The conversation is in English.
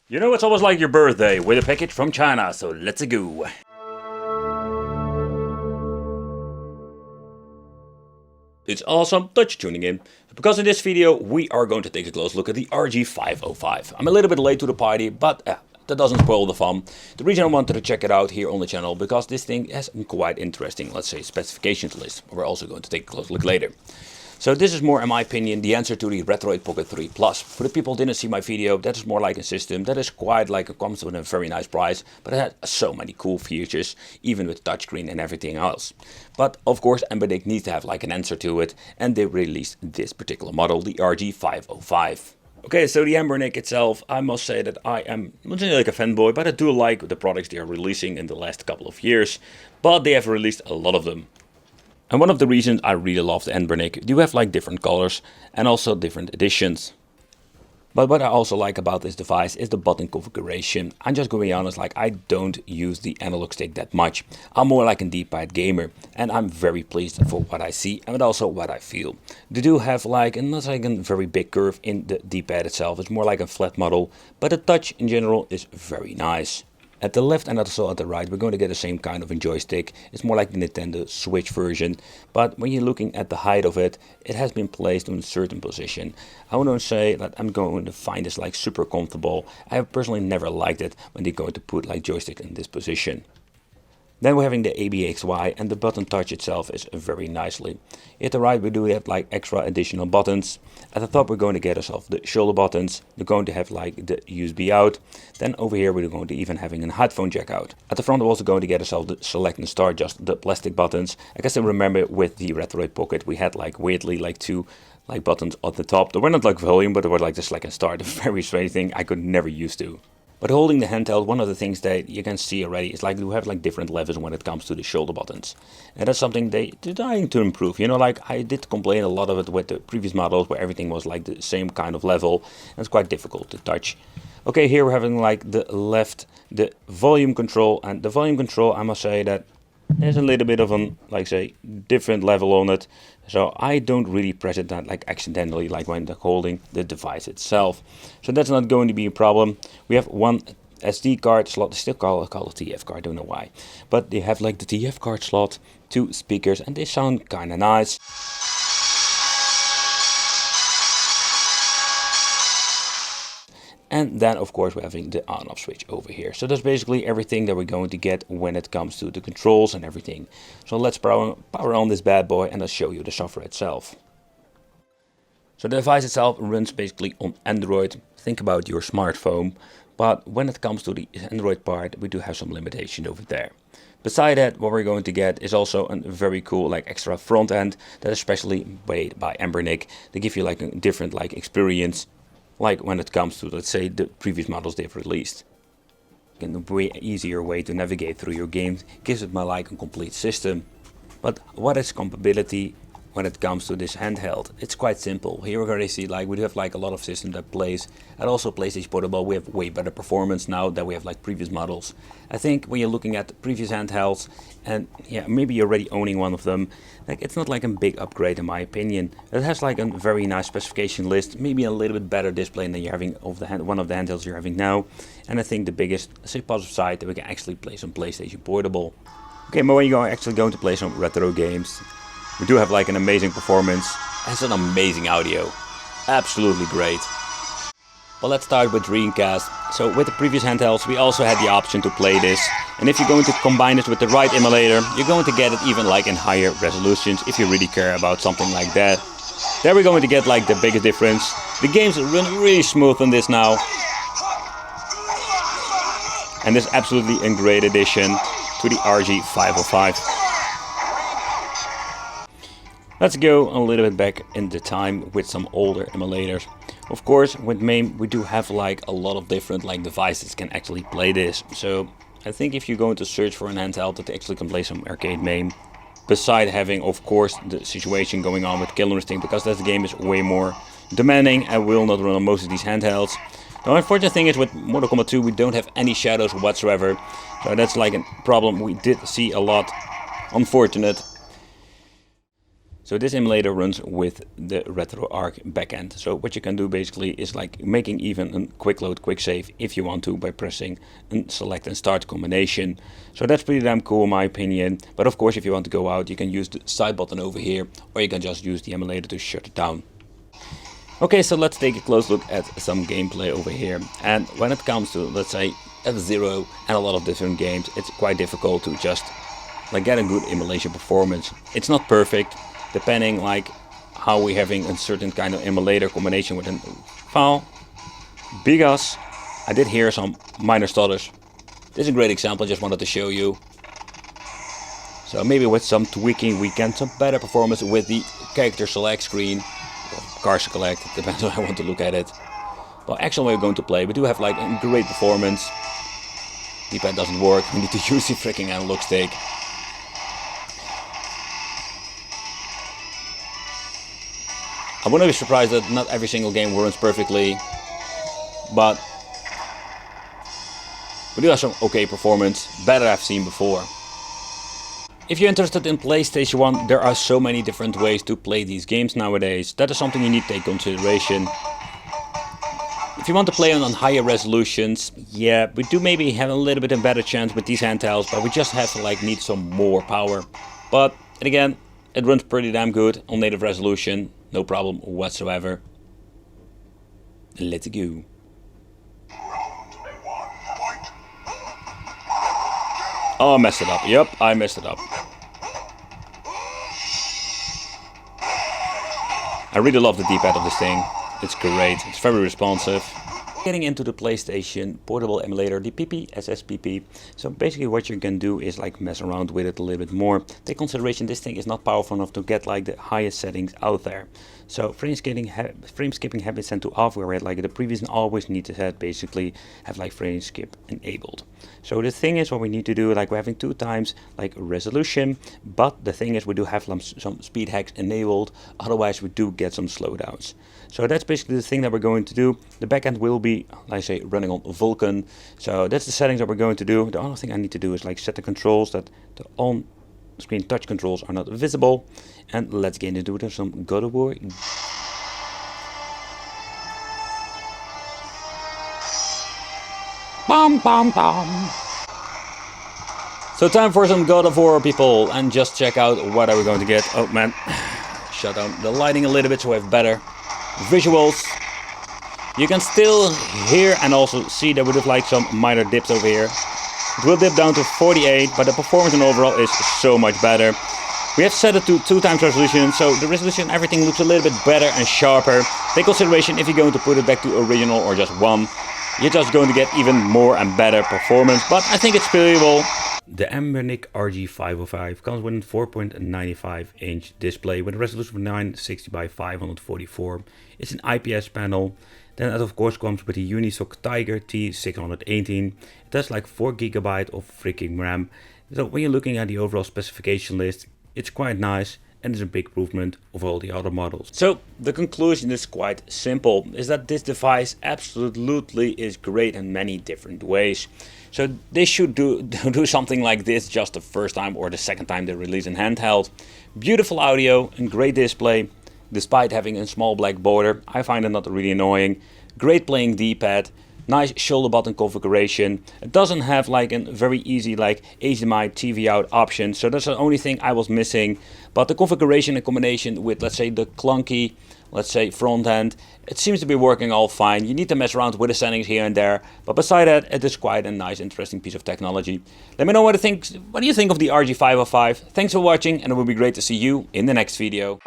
You know, it's almost like your birthday with a package from China, so let's go. It's awesome that you're tuning in, because in this video we are going to take a close look at the RG505. I'm a little bit late to the party, but that doesn't spoil the fun. The reason I wanted to check it out here on the channel, because this thing has quite interesting, let's say, specifications list. We're also going to take a close look later. So this is more, in my opinion, the answer to the Retroid Pocket 3 Plus. For the people who didn't see my video, that is more like a system that is quite like it comes with a very nice price, but it has so many cool features, even with touchscreen and everything else. But of course, Anbernic needs to have like an answer to it, and they released this particular model, the RG505. Okay, so the Anbernic itself, I must say that I am not really like a fanboy, but I do like the products they are releasing in the last couple of years, but they have released a lot of them. And one of the reasons I really love the Anbernic, you have like different colors and also different editions. But what I also like about this device is the button configuration. I'm just going to be honest, like I don't use the analog stick that much. I'm more like a D-pad gamer, and I'm very pleased for what I see and also what I feel. They do have like not like a very big curve in the D-pad itself. It's more like a flat model, but the touch in general is very nice. At the left and also at the right, we're going to get the same kind of a joystick. It's more like the Nintendo Switch version, but when you're looking at the height of it, it has been placed in a certain position. I want to say that I'm going to find this like super comfortable. I have personally never liked it when they're going to put like joystick in this position. Then we're having the ABXY, and the button touch itself is very nicely. At the right we do have like extra additional buttons. At the top we're going to get ourselves the shoulder buttons. We're going to have like the USB out. Then over here we're going to even having a headphone jack out. At the front we're also going to get ourselves the select and start, just the plastic buttons. I guess I remember with the Retroid Pocket we had like weirdly like two like buttons at the top. They were not like volume, but they were like the select and start. A very strange thing I could never used to. But holding the handheld, one of the things that you can see already is like you have like different levels when it comes to the shoulder buttons. And that's something they're trying to improve. You know, like I did complain a lot of it with the previous models where everything was like the same kind of level. And it's quite difficult to touch. Okay, here we're having like the volume control. And the volume control, I must say that there's a little bit of an, like say, different level on it. So I don't really press it that like accidentally, like when holding the device itself. So that's not going to be a problem. We have one SD card slot. They still call it TF card, I don't know why. But they have like the TF card slot, two speakers, and they sound kind of nice. And then of course we're having the on-off switch over here. So that's basically everything that we're going to get when it comes to the controls and everything. So let's power on this bad boy and I'll show you the software itself. So the device itself runs basically on Android. Think about your smartphone. But when it comes to the Android part, we do have some limitation over there. Beside that, what we're going to get is also a very cool like extra front end that is specially made by Anbernic. They give you like a different like experience, like when it comes to, let's say, the previous models they've released. And a way easier way to navigate through your games, gives it more like a complete system. But what is compatibility when it comes to this handheld? It's quite simple. Here we're going to see like we do have like a lot of systems that plays, and also PlayStation Portable. We have way better performance now than we have like previous models. I think when you're looking at the previous handhelds, and yeah, maybe you're already owning one of them, like it's not like a big upgrade in my opinion. It has like a very nice specification list, maybe a little bit better display than you're having of the one of the handhelds you're having now. And I think the biggest, say, positive side that we can actually play some PlayStation Portable. Okay, but when you're actually going to play some retro games, we do have like an amazing performance. It has an amazing audio, absolutely great. But let's start with Dreamcast. So with the previous handhelds we also had the option to play this, and if you're going to combine this with the right emulator, you're going to get it even like in higher resolutions if you really care about something like that. There we're going to get like the biggest difference. The games run really smooth on this now, and this is absolutely a great addition to the RG505. Let's go a little bit back in the time with some older emulators. Of course, with MAME we do have like a lot of different like devices can actually play this. So I think if you're going to search for an handheld that actually can play some arcade MAME, beside having of course the situation going on with Killer Instinct, because that game is way more demanding and will not run on most of these handhelds. The unfortunate thing is with Mortal Kombat 2 we don't have any shadows whatsoever. So that's like a problem we did see a lot. Unfortunate. So this emulator runs with the RetroArch backend. So what you can do basically is like making even a quick load, quick save if you want to by pressing and select and start combination. So that's pretty damn cool in my opinion. But of course, if you want to go out, you can use the side button over here, or you can just use the emulator to shut it down. Okay, so let's take a close look at some gameplay over here. And when it comes to, let's say, F-Zero and a lot of different games, it's quite difficult to just like get a good emulation performance. It's not perfect, depending like how we're having a certain kind of emulator combination with a file, because I did hear some minor stutters. This is a great example, I just wanted to show you. So maybe with some tweaking we get some better performance with the character select screen, or car select, depends on how I want to look at it. Well, actually we're going to play, we do have like a great performance. D-pad doesn't work, we need to use the freaking analog stick. I wouldn't be surprised that not every single game runs perfectly, but we do have some okay performance, better I've seen before. If you're interested in PlayStation 1, there are so many different ways to play these games nowadays. That is something you need to take consideration. If you want to play on higher resolutions, yeah, we do maybe have a little bit of better chance with these handhelds, but we just have to like need some more power. But and again, it runs pretty damn good on native resolution. No problem whatsoever. Let's go. Oh, I messed it up. Yep, I messed it up. I really love the D-pad of this thing. It's great. It's very responsive. Getting into the PlayStation portable emulator, the PP-SSPP. So basically what you can do is like mess around with it a little bit more. Take consideration this thing is not powerful enough to get like the highest settings out there. So frame skipping have been set to off, where like the previous and always need to set basically have like frame skip enabled. So the thing is what we need to do, like we're having 2 times like resolution, but the thing is we do have some speed hacks enabled, otherwise we do get some slowdowns. So that's basically the thing that we're going to do. The backend will be, like I say, running on Vulkan. So that's the settings that we're going to do. The only thing I need to do is like set the controls that the on-screen touch controls are not visible. And let's get into some God of War. Bam, bam, bam. So time for some God of War, people, and just check out what are we going to get. Oh man, shut down the lighting a little bit so we have better visuals. You can still hear and also see that we have like some minor dips over here. It will dip down to 48, but the performance and overall is so much better. We have set it to 2 times resolution, so the resolution, everything looks a little bit better and sharper. Take consideration if you're going to put it back to original or just 1, you're just going to get even more and better performance, but I think it's playable. The Anbernic RG505 comes with a 4.95 inch display with a resolution of 960 by 544. It's an IPS panel. Then it of course comes with a Unisoc Tiger T618. It has like 4 GB of freaking RAM. So when you're looking at the overall specification list, it's quite nice and it's a big improvement of all the other models. So the conclusion is quite simple, is that this device absolutely is great in many different ways. So they should do something like this just the first time or the second time they release a handheld. Beautiful audio and great display, despite having a small black border. I find it not really annoying. Great playing D-pad, nice shoulder button configuration. It doesn't have like a very easy like HDMI TV out option, so that's the only thing I was missing. But the configuration in combination with, let's say, the clunky, let's say, front end, it seems to be working all fine. You need to mess around with the settings here and there, but beside that, it is quite a nice, interesting piece of technology. Let me know what do you think of the RG505. Thanks for watching, and it will be great to see you in the next video.